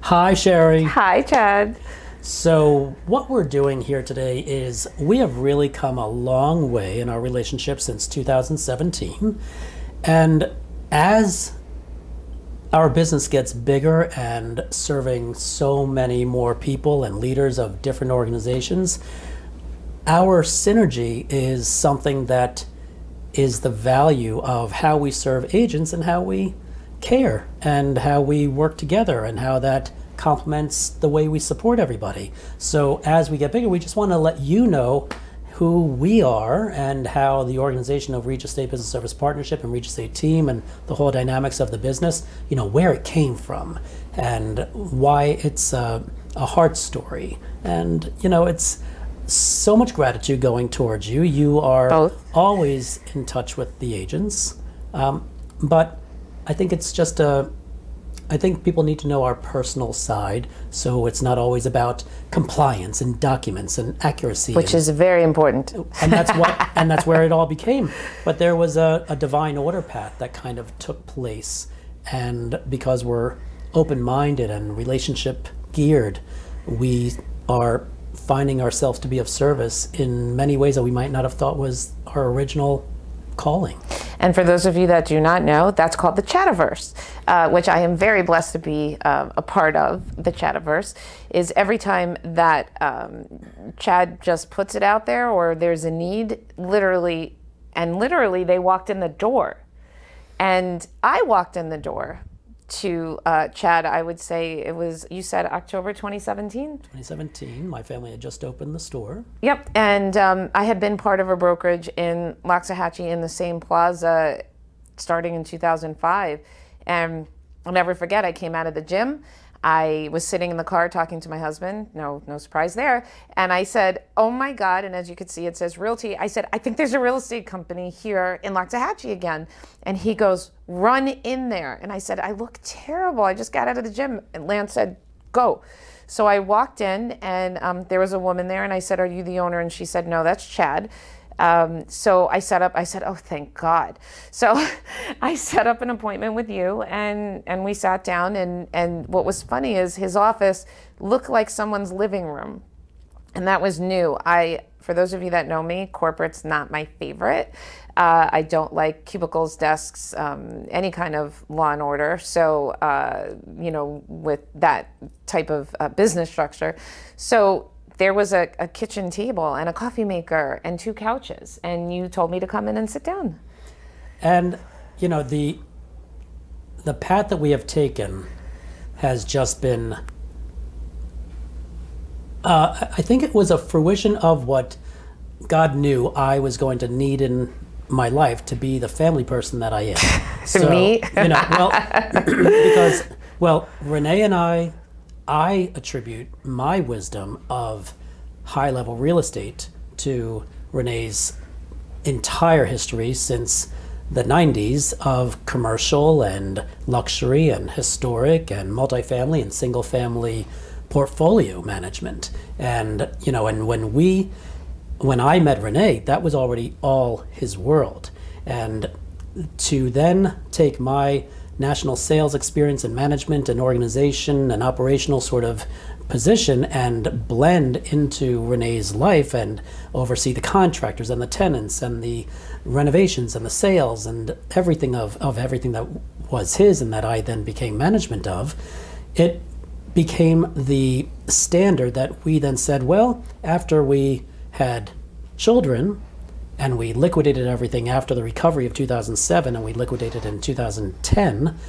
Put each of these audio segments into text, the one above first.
Hi, Shari. Hi, Chad. So, what we're doing here today is we have really come a long way in our relationship since 2017. And as our business gets bigger and serving so many more people and leaders of different organizations, our synergy is something that is the value of how we serve agents and how we care and how we work together and how that complements the way we support everybody. So as we get bigger, we just want to let you know who we are and how the organization of Reach Estate Business Service Partnership and Reach Estate Team and the whole dynamics of the business, where it came from and why it's a heart story. And, it's so much gratitude going towards you. You are Both. always in touch with the agents. But I think it's just I think people need to know our personal side, so it's not always about compliance and documents and accuracy. Which is very important. And that's where it all became. But there was a divine order path that kind of took place, and because we're open-minded and relationship geared, we are finding ourselves to be of service in many ways that we might not have thought was our original calling. And for those of you that do not know, that's called the Chativerse, which I am very blessed to be a part of. The Chativerse is every time that Chad just puts it out there or there's a need, literally they walked in the door. And I walked in the door to Chad, I would say it was, you said October 2017? 2017, my family had just opened the store. Yep, and I had been part of a brokerage in Loxahatchee in the same plaza starting in 2005. And I'll never forget, I came out of the gym. I was sitting in the car talking to my husband, no surprise there. And I said, oh my God, and as you can see, it says realty. I said, I think there's a real estate company here in Loxahatchee again. And he goes, run in there. And I said, I look terrible. I just got out of the gym. And Lance said, go. So I walked in and there was a woman there and I said, are you the owner? And she said, no, that's Chad. So I said, oh, thank God. So I set up an appointment with you and we sat down and what was funny is his office looked like someone's living room. And that was new. For those of you that know me, corporate's not my favorite. I don't like cubicles, desks, any kind of law and order. So, with that type of business structure. So there was a kitchen table and a coffee maker and 2 couches, and you told me to come in and sit down. And the path that we have taken has just been I think it was a fruition of what God knew I was going to need in my life to be the family person that I am. So, me? Because Renee and I attribute my wisdom of high-level real estate to Renee's entire history since the 90s of commercial and luxury and historic and multifamily and single-family portfolio management. And, and when I met Renee, that was already all his world. And to then take my national sales experience and management and organization and operational sort of position and blend into Renee's life and oversee the contractors and the tenants and the renovations and the sales and everything of everything that was his and that I then became management of, it became the standard that we then said, well, after we had children and we liquidated everything after the recovery of 2007 and we liquidated in 2010,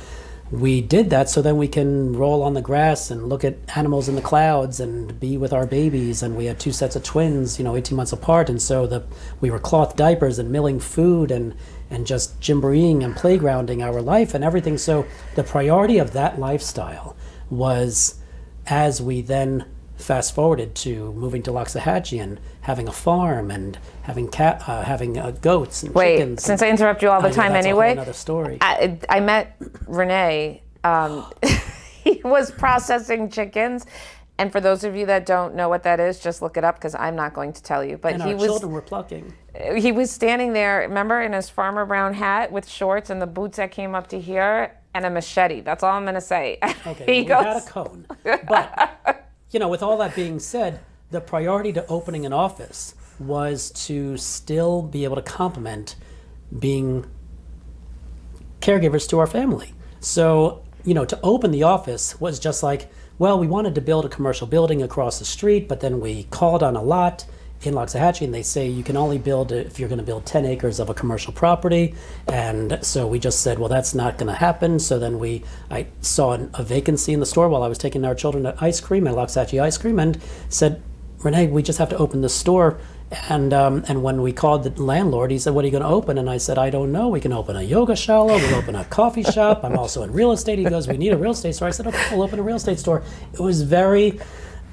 we did that so then we can roll on the grass and look at animals in the clouds and be with our babies. And we had 2 sets of twins, 18 months apart. And so we were cloth diapers and milling food and just gymboreeing and playgrounding our life and everything. So the priority of that lifestyle was, as we then fast forwarded to moving to Loxahatchee and having a farm and having goats and Wait, chickens. Since I interrupt you all the time that's anyway, another story. I met Renee. He was processing chickens, And for those of you that don't know what that is, just look it up because I'm not going to tell you. But And he our was children were plucking. he was standing there, remember, in his Farmer Brown hat with shorts and the boots that came up to here and a machete. That's all I'm going to say. Okay, He well, we goes, had a cone. But, with all that being said, the priority to opening an office was to still be able to complement being caregivers to our family. So, to open the office was just like, well, we wanted to build a commercial building across the street, but then we called on a lot in Loxahatchee, and they say you can only build it if you're going to build 10 acres of a commercial property. And so we just said, well, that's not going to happen. So then I saw a vacancy in the store while I was taking our children to ice cream at Loxahatchee Ice Cream, and said, Renee, we just have to open this store. And when we called the landlord, he said, what are you going to open? And I said, I don't know. We can open a yoga shala. We'll open a coffee shop. I'm also in real estate. He goes, we need a real estate store. I said, okay, we'll open a real estate store. It was very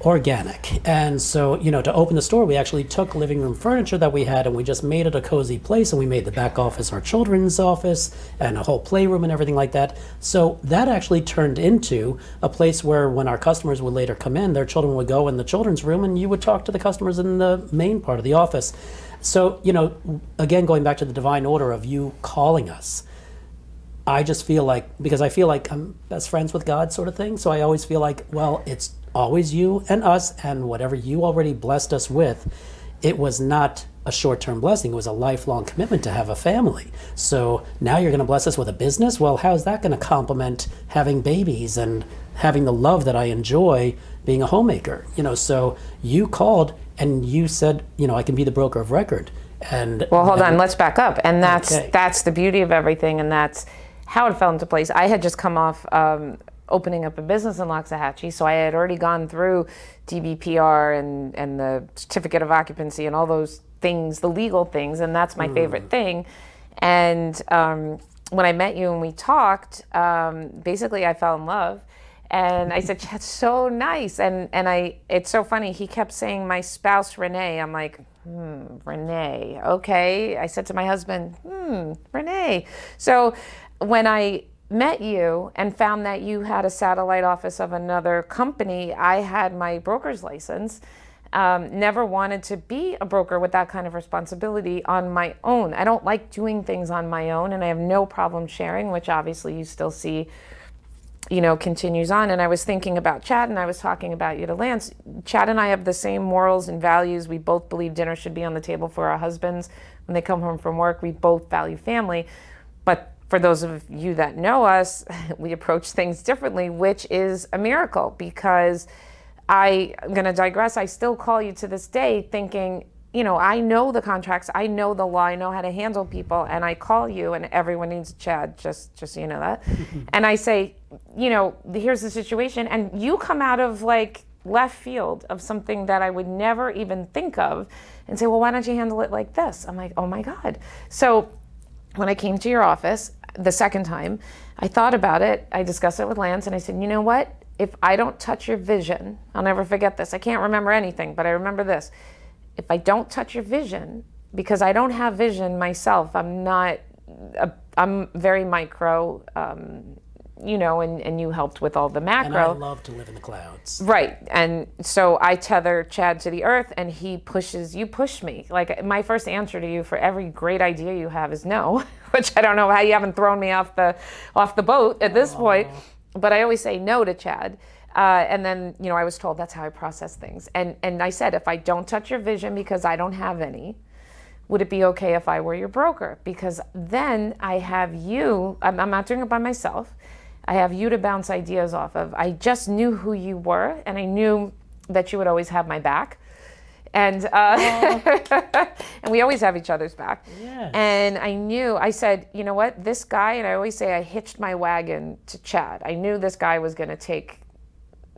organic. And so, to open the store, we actually took living room furniture that we had and we just made it a cozy place, and we made the back office our children's office and a whole playroom and everything like that. So that actually turned into a place where when our customers would later come in, their children would go in the children's room and you would talk to the customers in the main part of the office. So, again, going back to the divine order of you calling us, I just feel like, because I feel like I'm best friends with God sort of thing. So I always feel like, well, it's always you and us, and whatever you already blessed us with, it was not a short-term blessing. It was a lifelong commitment to have a family. So now you're going to bless us with a business? Well, how's that going to complement having babies and having the love that I enjoy being a homemaker? So you called and you said, I can be the broker of record. And well, hold on, let's back up. And Okay. that's the beauty of everything, and that's how it fell into place. I had just come off opening up a business in Loxahatchee, so I had already gone through DBPR and the certificate of occupancy and all those things, the legal things, and that's my favorite thing. And when I met you and we talked, basically I fell in love. And I said, that's so nice. And it's so funny. He kept saying my spouse, Renee. I'm like, Renee, okay. I said to my husband, Renee. So when I met you and found that you had a satellite office of another company, I had my broker's license. Never wanted to be a broker with that kind of responsibility on my own. I don't like doing things on my own, and I have no problem sharing, which obviously you still see continues on. And I was thinking about Chad, and I was talking about you to Lance. Chad and I have the same morals and values. We both believe dinner should be on the table for our husbands when they come home from work. We both value family. But for those of you that know us, we approach things differently, which is a miracle, because I'm going to digress. I still call you to this day thinking, I know the contracts, I know the law, I know how to handle people, and I call you, and everyone needs a Chad, just so you know that. And I say, here's the situation, and you come out of like left field of something that I would never even think of and say, well, why don't you handle it like this? I'm like, oh my God. So when I came to your office the second time, I thought about it, I discussed it with Lance, and I said, you know what? If I don't touch your vision, I'll never forget this. I can't remember anything, but I remember this. If I don't touch your vision, because I don't have vision myself, I'm very micro, and you helped with all the macro. And I love to live in the clouds. Right. And so I tether Chad to the earth, and you push me. Like, my first answer to you for every great idea you have is no, which I don't know how you haven't thrown me off the boat at this point. But I always say no to Chad. And then, I was told that's how I process things. And I said, if I don't touch your vision because I don't have any, would it be okay if I were your broker? Because then I have you, I'm not doing it by myself. I have you to bounce ideas off of. I just knew who you were, and I knew that you would always have my back. And and we always have each other's back. Yes. And I said, you know what, this guy, and I always say I hitched my wagon to Chad. I knew this guy was going to take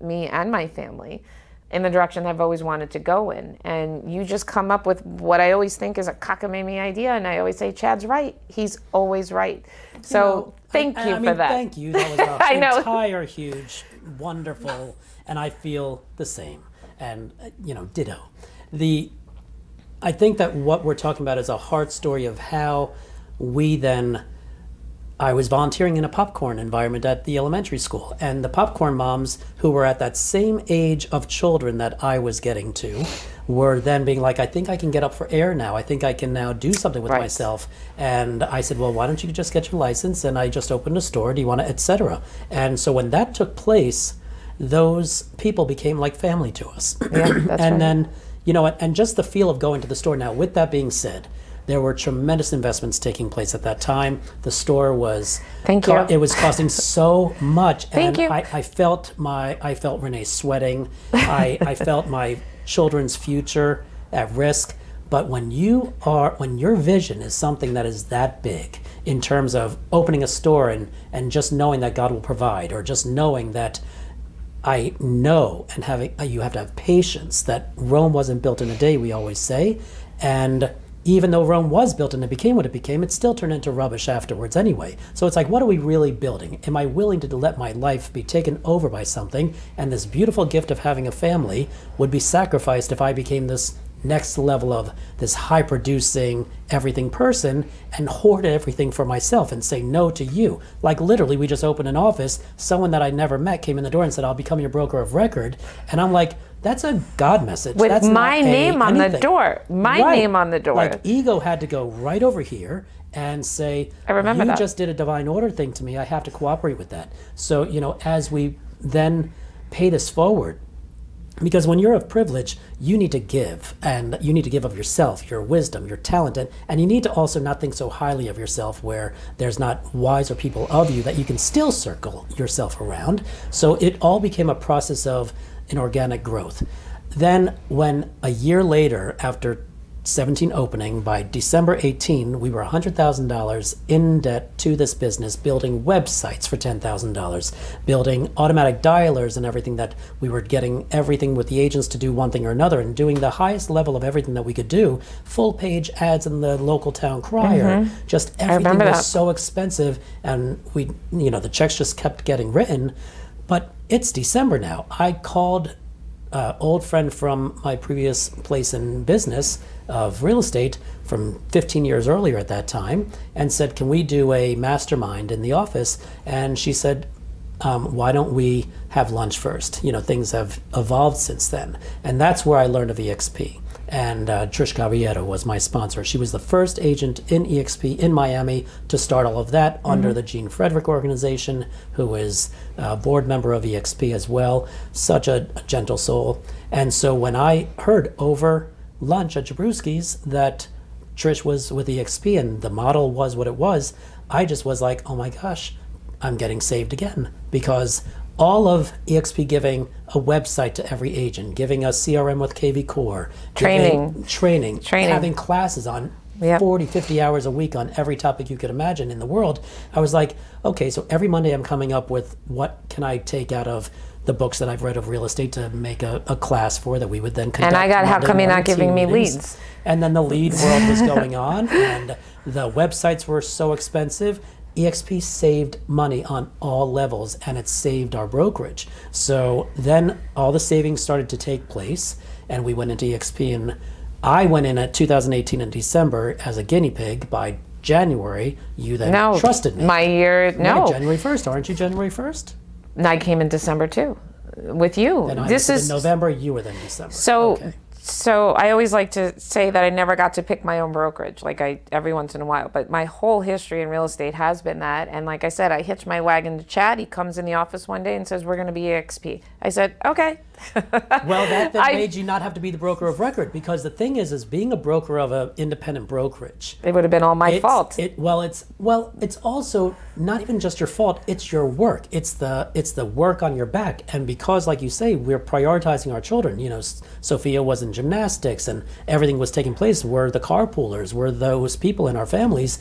me and my family in the direction I've always wanted to go in. And you just come up with what I always think is a cockamamie idea. And I always say, Chad's right. He's always right. So thank you for that. Thank you. That was I know. entire, huge, wonderful, and I feel the same. And, ditto. I think that what we're talking about is a heart story of how we then I was volunteering in a popcorn environment at the elementary school, and the popcorn moms who were at that same age of children that I was getting to were then being like, I think I can get up for air now. I think I can now do something with Right. myself. And I said, well, why don't you just get your license? And I just opened a store. Do you want to, et cetera. And so when that took place, those people became like family to us. Yeah, that's And right. then, and just the feel of going to the store. Now, with that being said, there were tremendous investments taking place at that time. The store was Thank you. It was costing so much. Thank you. I felt Renee sweating. I felt my children's future at risk. But when your vision is something that is that big in terms of opening a store and just knowing that God will provide, or just knowing that I know, and you have to have patience, that Rome wasn't built in a day, we always say. And even though Rome was built and it became what it became, it still turned into rubbish afterwards anyway. So it's like, what are we really building? Am I willing to let my life be taken over by something? And this beautiful gift of having a family would be sacrificed if I became this next level of this high producing everything person and hoard everything for myself and say no to you. Like literally, we just opened an office. Someone that I never met came in the door and said, I'll become your broker of record. And I'm like, that's a God message. With That's my not name on the anything. door. My Right. name on the door. Like ego had to go right over here and say, I remember you that. just did a divine order thing to me. I have to cooperate with that. So, as we then pay this forward, because when you're of privilege, you need to give, and you need to give of yourself, your wisdom, your talent, and you need to also not think so highly of yourself where there's not wiser people of you that you can still circle yourself around. So it all became a process of an organic growth. Then when a year later, after 17 opening, by December 18, we were $100,000 in debt to this business, building websites for $10,000, building automatic dialers and everything, that we were getting everything with the agents to do one thing or another, and doing the highest level of everything that we could do, full page ads in the local town crier. Just everything remember was that. so expensive, and we, the checks just kept getting written. But it's December now. I called old friend from my previous place in business of real estate from 15 years earlier at that time, and said, can we do a mastermind in the office? And she said, why don't we have lunch first? Things have evolved since then. And that's where I learned of EXP. And Trish Caballero was my sponsor. She was the first agent in EXP in Miami to start all of that under the Gene Frederick organization, who is a board member of EXP as well. Such a gentle soul. And so when I heard over lunch at Jabrowski's that Trish was with EXP and the model was what it was, I just was like, oh my gosh, I'm getting saved again. Because all of EXP giving a website to every agent, giving us CRM with KV Core, Training. training, having classes on 40, 50 hours a week on every topic you could imagine in the world. I was like, okay, so every Monday I'm coming up with what can I take out of the books that I've read of real estate to make a class for that we would then conduct. And I got, how Monday come you're not morning giving me team meetings. leads? And then the lead world was going on, and the websites were so expensive. EXP saved money on all levels, and it saved our brokerage. So then all the savings started to take place, and we went into EXP, and I went in at 2018 in December as a guinea pig. By January, you then trusted me. My year, no. January 1st, aren't you January 1st? And I came in December too, with you. And I This was is in November, you were then December. So, Okay. so I always like to say that I never got to pick my own brokerage, like every once in a while. But my whole history in real estate has been that. And like I said, I hitched my wagon to Chad. He comes in the office one day and says, "We're going to be EXP." I said, "Okay." Well, that then made you not have to be the broker of record, because the thing is being a broker of an independent brokerage. It would have been all my fault. It's also not even just your fault. It's your work. It's the work on your back. And because, like you say, we're prioritizing our children. Sophia was in gymnastics, and everything was taking place. We're the carpoolers. We're those people in our families.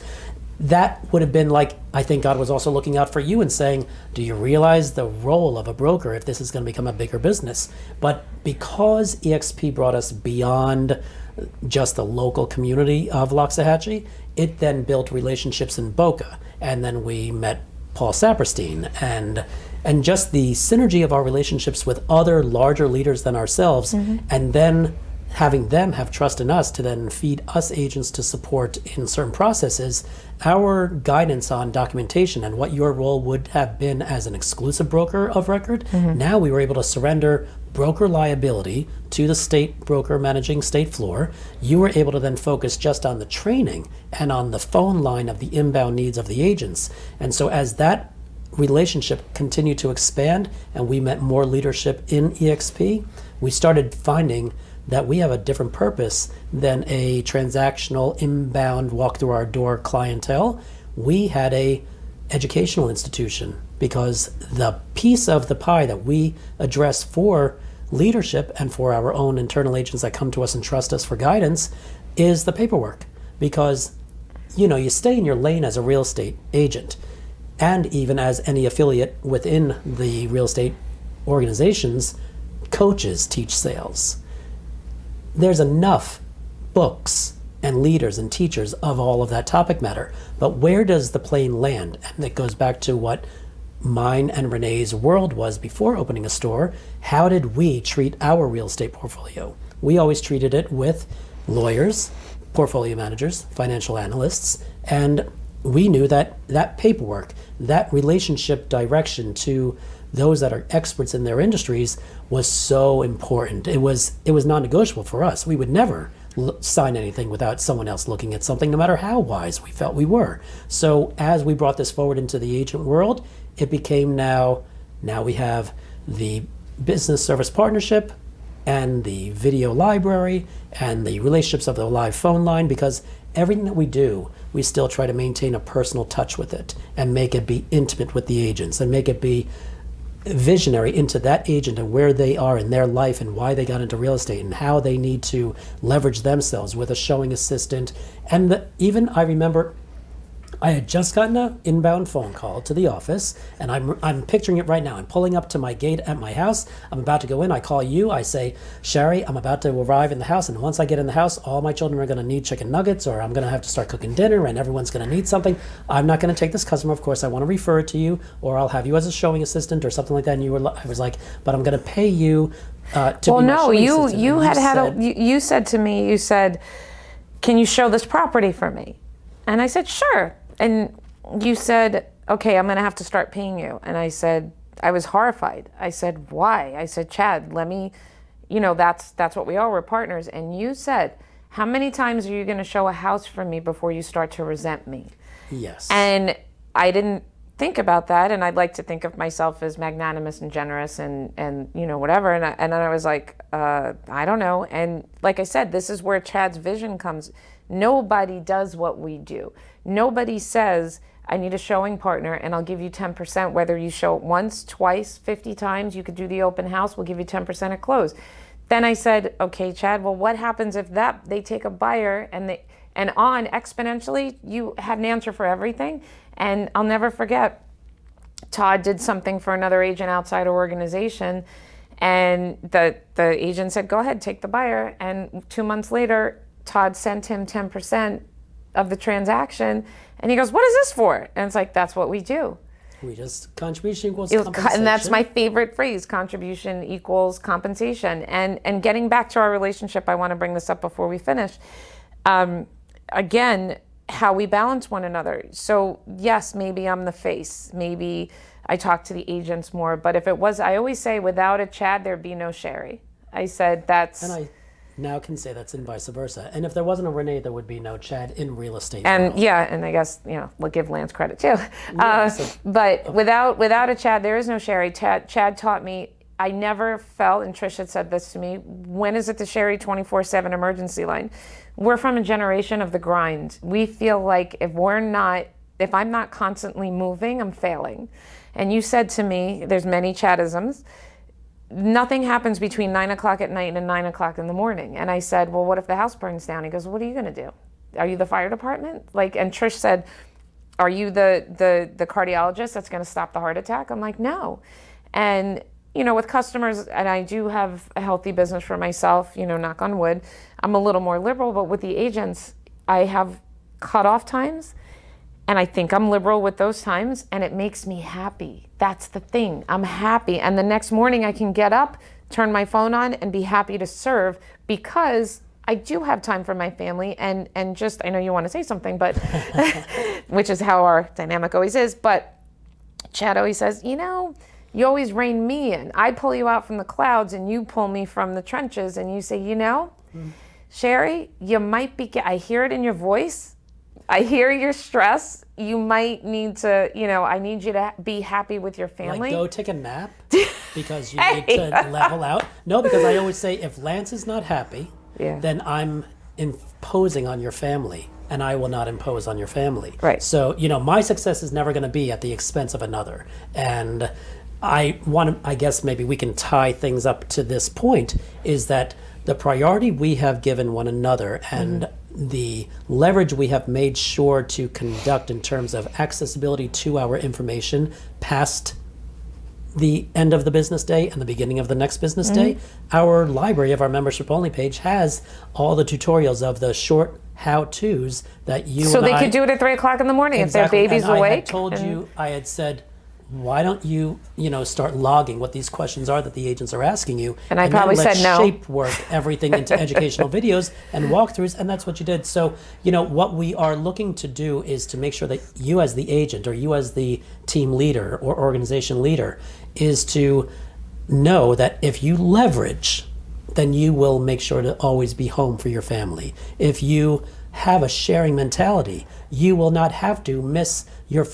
That would have been like, I think God was also looking out for you and saying, do you realize the role of a broker if this is going to become a bigger business? But because EXP brought us beyond just the local community of Loxahatchee, it then built relationships in Boca. And then we met Paul Saperstein, and just the synergy of our relationships with other larger leaders than ourselves, and then having them have trust in us to then feed us agents to support in certain processes, our guidance on documentation and what your role would have been as an exclusive broker of record, now we were able to surrender broker liability to the state broker managing state floor. You were able to then focus just on the training and on the phone line of the inbound needs of the agents. And so as that relationship continued to expand and we met more leadership in EXP, we started finding that we have a different purpose than a transactional inbound walk through our door clientele. We had a educational institution, because the piece of the pie that we address for leadership and for our own internal agents that come to us and trust us for guidance is the paperwork. Because you stay in your lane as a real estate agent, and even as any affiliate within the real estate organizations, coaches teach sales. There's enough books and leaders and teachers of all of that topic matter. But where does the plane land? And it goes back to what mine and Renee's world was before opening a store. How did we treat our real estate portfolio? We always treated it with lawyers, portfolio managers, financial analysts, and we knew that that paperwork, that relationship direction to those that are experts in their industries was so important. It was non-negotiable for us. We would never sign anything without someone else looking at something, no matter how wise we felt we were. So as we brought this forward into the agent world, it became now we have the business service partnership and the video library and the relationships of the live phone line, because everything that we do, we still try to maintain a personal touch with it and make it be intimate with the agents and make it be visionary into that agent and where they are in their life and why they got into real estate and how they need to leverage themselves with a showing assistant. And even I remember I had just gotten an inbound phone call to the office, and I'm picturing it right now. I'm pulling up to my gate at my house. I'm about to go in. I call you. I say, Shari, I'm about to arrive in the house, and once I get in the house, all my children are going to need chicken nuggets, or I'm going to have to start cooking dinner, and everyone's going to need something. I'm not going to take this customer. Of course, I want to refer it to you, or I'll have you as a showing assistant or something like that. And I was like, but I'm going to pay you to be my showing assistant. You said to me, can you show this property for me? And I said, sure. And you said, okay, I'm going to have to start paying you. And I said, I was horrified. I said, why? I said, Chad, let me, that's what we are. We're partners. And you said, how many times are you going to show a house for me before you start to resent me? Yes. And I didn't think about that. And I'd like to think of myself as magnanimous and generous and whatever. And then I was like, I don't know. And like I said, this is where Chad's vision comes. Nobody does what we do. Nobody says, I need a showing partner and I'll give you 10%, whether you show it once, twice, 50 times, you could do the open house, we'll give you 10% at close. Then I said, okay, Chad, well, what happens if they take a buyer and on exponentially, you had an answer for everything. And I'll never forget, Todd did something for another agent outside our organization, and the agent said, go ahead, take the buyer. And 2 months later, Todd sent him 10% of the transaction, and he goes, what is this for? And it's like, that's what we do. We just, contribution equals compensation. And that's my favorite phrase, contribution equals compensation. And getting back to our relationship, I want to bring this up before we finish. Again, how we balance one another. So yes, maybe I'm the face. Maybe I talk to the agents more. But if it was, I always say, without a Chad, there'd be no Shari. I said that's... And I now can say that's in vice versa. And if there wasn't a Renee, there would be no Chad in real estate. And yeah, and I guess, we'll give Lance credit too. But without a Chad, there is no Shari. Chad taught me, I never felt, and Trish had said this to me, when is it the Shari 24/7 emergency line? We're from a generation of the grind. We feel like if I'm not constantly moving, I'm failing. And you said to me, there's many Chadisms, nothing happens between 9 o'clock at night and 9 o'clock in the morning. And I said, well, what if the house burns down? He goes, what are you going to do? Are you the fire department? And Trish said, are you the cardiologist that's going to stop the heart attack? I'm like, no. And, with customers, and I do have a healthy business for myself, knock on wood, I'm a little more liberal, but with the agents, I have cutoff times. And I think I'm liberal with those times, and it makes me happy. That's the thing. I'm happy. And the next morning I can get up, turn my phone on and be happy to serve, because I do have time for my family. And just, I know you want to say something, but which is how our dynamic always is. But Chad always says, you know, you always rein me in. I pull you out from the clouds and you pull me from the trenches, and you say, you know, Shari, you might be, I hear it in your voice. I hear your stress. You might need to, you know, I need you to be happy with your family. Like, go take a nap because you need to level out. No, because I always say, if Lance is not happy, then I'm imposing on your family, and I will not impose on your family. Right. So, you know, my success is never going to be at the expense of another. And I guess maybe we can tie things up to this point, is that the priority we have given one another and the leverage we have made sure to conduct in terms of accessibility to our information past the end of the business day and the beginning of the next business day, our library of our membership only page has all the tutorials of the short how-tos that you so and they I, could do it at 3 o'clock in the morning exactly, if their baby's and awake. I had told you, I had said, why don't you, you know, start logging what these questions are that the agents are asking you, and I probably then said no. shape work everything into educational videos and walkthroughs, and that's what you did. So, you know, what we are looking to do is to make sure that you as the agent, or you as the team leader or organization leader, is to know that if you leverage, then you will make sure to always be home for your family. If you have a sharing mentality, you will not have to miss your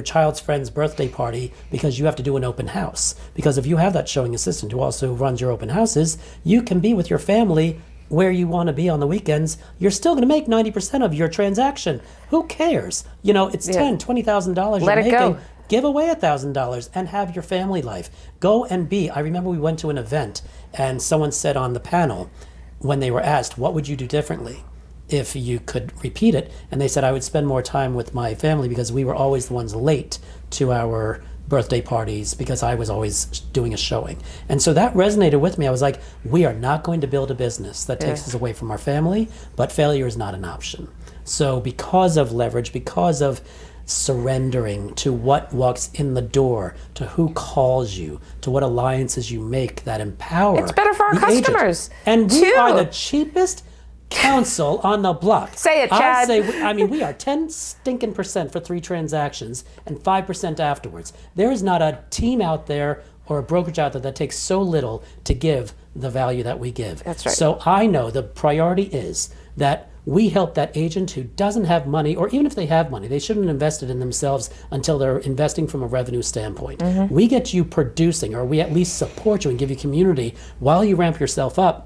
child's friend's birthday party because you have to do an open house. Because if you have that showing assistant who also runs your open houses, you can be with your family where you want to be on the weekends. You're still going to make 90% of your transaction. Who cares? You know, it's $10,000, $20,000 you're making. Go. Give away $1,000 and have your family life. Go and be. I remember we went to an event and someone said on the panel, when they were asked, what would you do differently if you could repeat it? And they said, I would spend more time with my family because we were always the ones late to our birthday parties because I was always doing a showing. And so that resonated with me. I was like, we are not going to build a business that takes us away from our family, but failure is not an option. So because of leverage, because of surrendering to what walks in the door, to who calls you, to what alliances you make that empower. It's better for our the agent. customers. And we too. are the cheapest counsel on the block. Say it, Chad. I'll say, I mean, we are 10% for 3 transactions and 5% afterwards. There is not a team out there or a brokerage out there that takes so little to give the value that we give. That's right. So I know the priority is that we help that agent who doesn't have money, or even if they have money, they shouldn't invest it in themselves until they're investing from a revenue standpoint. We get you producing, or we at least support you and give you community while you ramp yourself up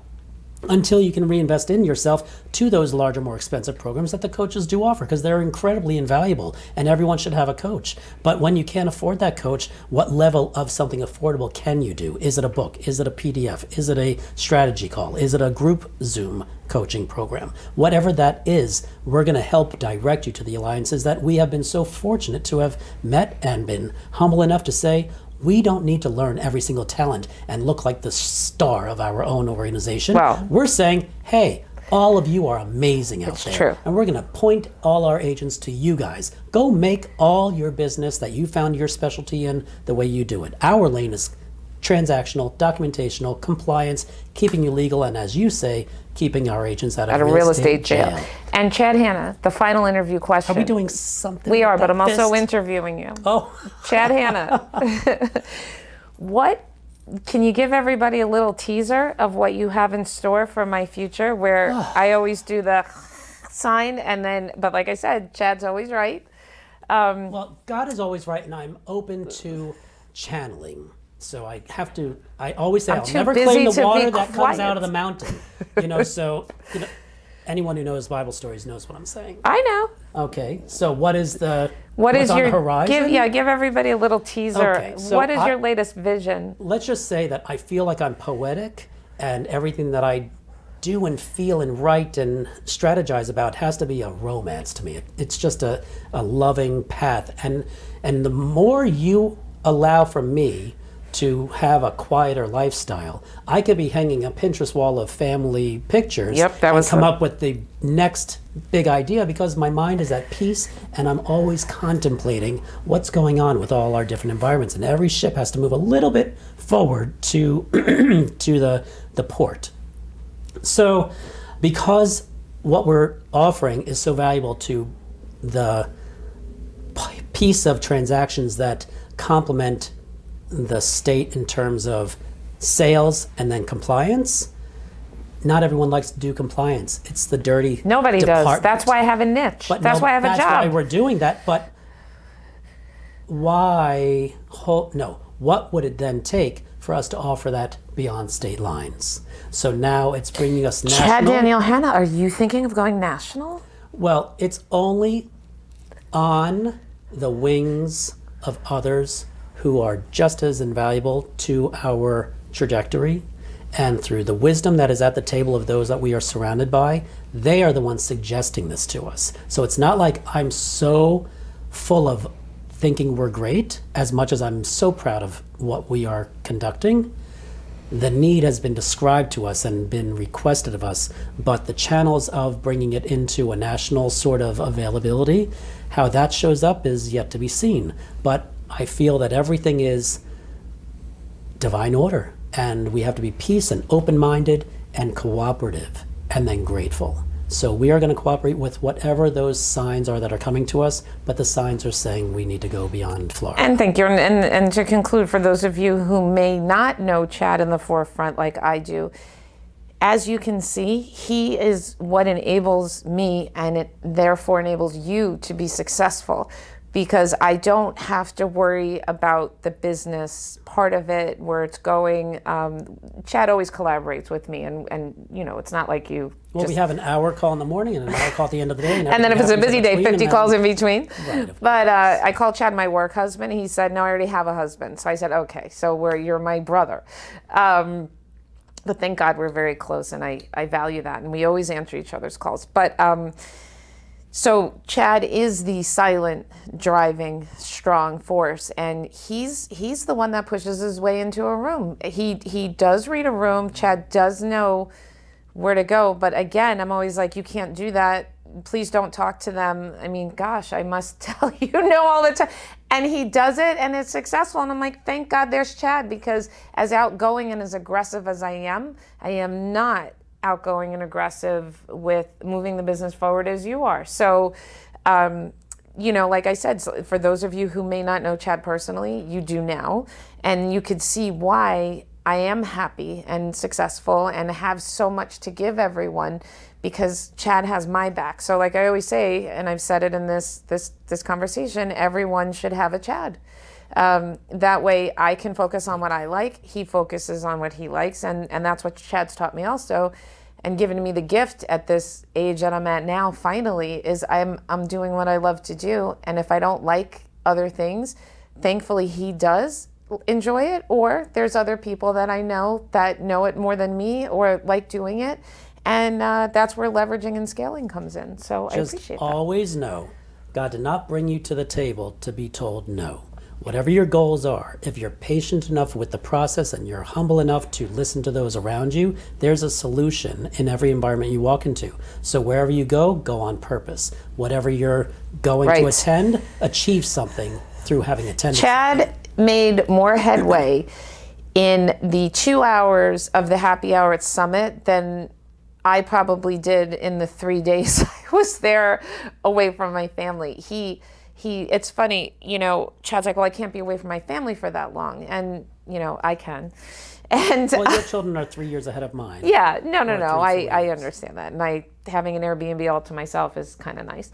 until you can reinvest in yourself to those larger, more expensive programs that the coaches do offer, because they're incredibly invaluable and everyone should have a coach. But when you can't afford that coach, what level of something affordable can you do? Is it a book? Is it a PDF? Is it a strategy call? Is it a group Zoom coaching program? Whatever that is, we're going to help direct you to the alliances that we have been so fortunate to have met and been humble enough to say, we don't need to learn every single talent and look like the star of our own organization. Wow. We're saying, hey, all of you are amazing out there. True. And we're going to point all our agents to you guys. Go make all your business that you found your specialty in the way you do it. Our lane is transactional, documentational, compliance, keeping you legal, and as you say, keeping our agents out of a real estate jail. And Chad Hanna, the final interview question. Are we doing something? We are, with but that I'm also fist? interviewing you. Oh. Chad Hanna. What, can you give everybody a little teaser of what you have in store for my future, where I always do the sign and then, but like I said, Chad's always right. Well, God is always right, and I'm open to channeling. So I have to, I always say, I'll never claim the water that comes out of the mountain. You know, so, you know, anyone who knows Bible stories knows what I'm saying. I know. Okay, so what is the, What what's is on your the horizon? give everybody a little teaser. Okay, so what is your latest vision? Let's just say that I feel like I'm poetic, and everything that I do and feel and write and strategize about has to be a romance to me. It's just a loving path. And the more you allow from me to have a quieter lifestyle. I could be hanging a Pinterest wall of family pictures and come up with the next big idea because my mind is at peace and I'm always contemplating what's going on with all our different environments. And every ship has to move a little bit forward to to the port. So because what we're offering is so valuable to the piece of transactions that complement the state in terms of sales and then compliance, not everyone likes to do compliance. It's the dirty Nobody department. does. That's why I have a niche. But that's why I have a job. That's why we're doing that. But why? No. What would it then take for us to offer that beyond state lines? So now it's bringing us national. Chad, Daniel, Hannah, are you thinking of going national? Well, it's only on the wings of others who are just as invaluable to our trajectory, and through the wisdom that is at the table of those that we are surrounded by, they are the ones suggesting this to us. So it's not like I'm so full of thinking we're great as much as I'm so proud of what we are conducting. The need has been described to us and been requested of us, but the channels of bringing it into a national sort of availability, how that shows up is yet to be seen. But I feel that everything is divine order, and we have to be peace and open-minded and cooperative and then grateful. So we are going to cooperate with whatever those signs are that are coming to us, but the signs are saying we need to go beyond Florida. And thank you. And to conclude, for those of you who may not know Chad in the forefront like I do, as you can see, he is what enables me, and it therefore enables you to be successful, because I don't have to worry about the business part of it, where it's going. Chad always collaborates with me, and you know, it's not like you. Well, we have an hour call in the morning and an hour call at the end of the day. And then if it's a busy day, 50 calls in between. Right, but I called Chad my work husband. He said, no, I already have a husband. So I said, okay, so you're my brother. But thank God we're very close, and I value that. And we always answer each other's calls. But so Chad is the silent, driving, strong force, and he's the one that pushes his way into a room. He does read a room. Chad does know where to go, but again, I'm always like, you can't do that. Please don't talk to them. I mean, gosh, I must tell you no all the time. And he does it, and it's successful. And I'm like, thank God there's Chad, because as outgoing and as aggressive as I am not outgoing and aggressive with moving the business forward as you are. So, you know, like I said, for those of you who may not know Chad personally, you do now, and you could see why I am happy and successful and have so much to give everyone, because Chad has my back. So like I always say, and I've said it in this conversation, everyone should have a Chad. That way I can focus on what I like, he focuses on what he likes, and that's what Chad's taught me also, and given me the gift at this age that I'm at now, finally, is I'm doing what I love to do. And if I don't like other things, thankfully he does enjoy it, or there's other people that I know that know it more than me or like doing it, and that's where leveraging and scaling comes in. So I appreciate that. Just always know, God did not bring you to the table to be told no. Whatever your goals are, if you're patient enough with the process and you're humble enough to listen to those around you, there's a solution in every environment you walk into. So wherever you go on purpose. Whatever you're going to attend, achieve something through having attended. Chad made more headway in the 2 hours of the happy hour at Summit than I probably did in the 3 days I was there away from my family. It's funny, you know, Chad's like, well, I can't be away from my family for that long. And, you know, I can. And well, your children are 3 years ahead of mine. Yeah, no. I understand that. And having an Airbnb all to myself is kind of nice.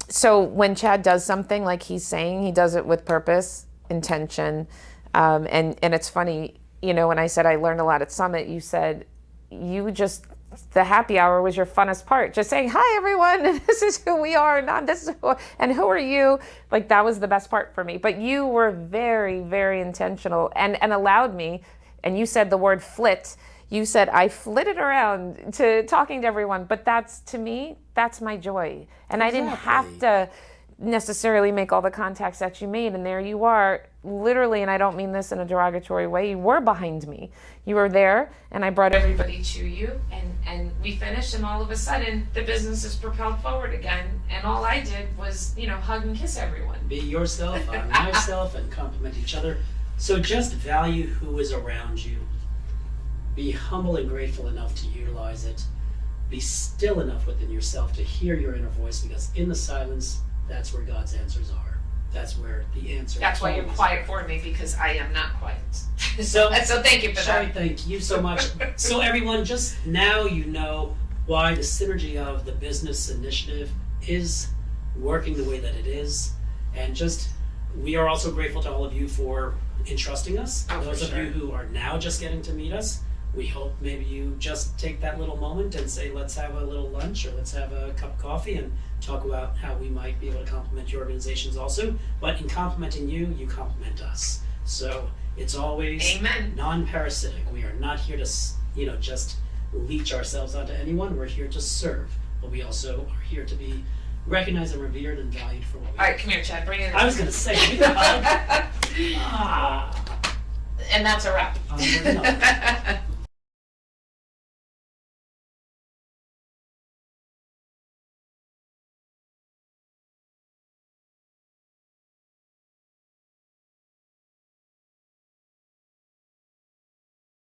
So when Chad does something like he's saying, he does it with purpose, intention. And it's funny, you know, when I said I learned a lot at Summit, you said the happy hour was your funnest part. Just saying, hi, everyone, this is who we are, and who are you? Like, that was the best part for me. But you were very, very intentional and allowed me, and you said the word flit. You said, I flitted around to talking to everyone, but to me, that's my joy. And exactly. I didn't have to necessarily make all the contacts that you made, and there you are, literally, and I don't mean this in a derogatory way, you were behind me. You were there, and I brought everybody to you, and we finished, and all of a sudden, the business is propelled forward again, and all I did was, hug and kiss everyone. Be yourself, honor myself, and compliment each other. So just value who is around you. Be humble and grateful enough to utilize it. Be still enough within yourself to hear your inner voice, because in the silence, that's where God's answers are. That's where the answer. That's why you're quiet for me, because I am not quiet. So thank you for Shari, that. thank you so much. So everyone, just now you know why the synergy of the business initiative is working the way that it is, and just we are also grateful to all of you for entrusting us. Oh, Those for of sure. you who are now just getting to meet us, we hope maybe you just take that little moment and say, let's have a little lunch, or let's have a cup of coffee and talk about how we might be able to complement your organizations also. But in complimenting you, you compliment us. So it's always Amen. non-parasitic. We are not here to, just leech ourselves onto anyone. We're here to serve, but we also are here to be recognized and revered and valued for what we All right, come here, Chad. Bring it in. I was going to say, you know, And that's a wrap. no.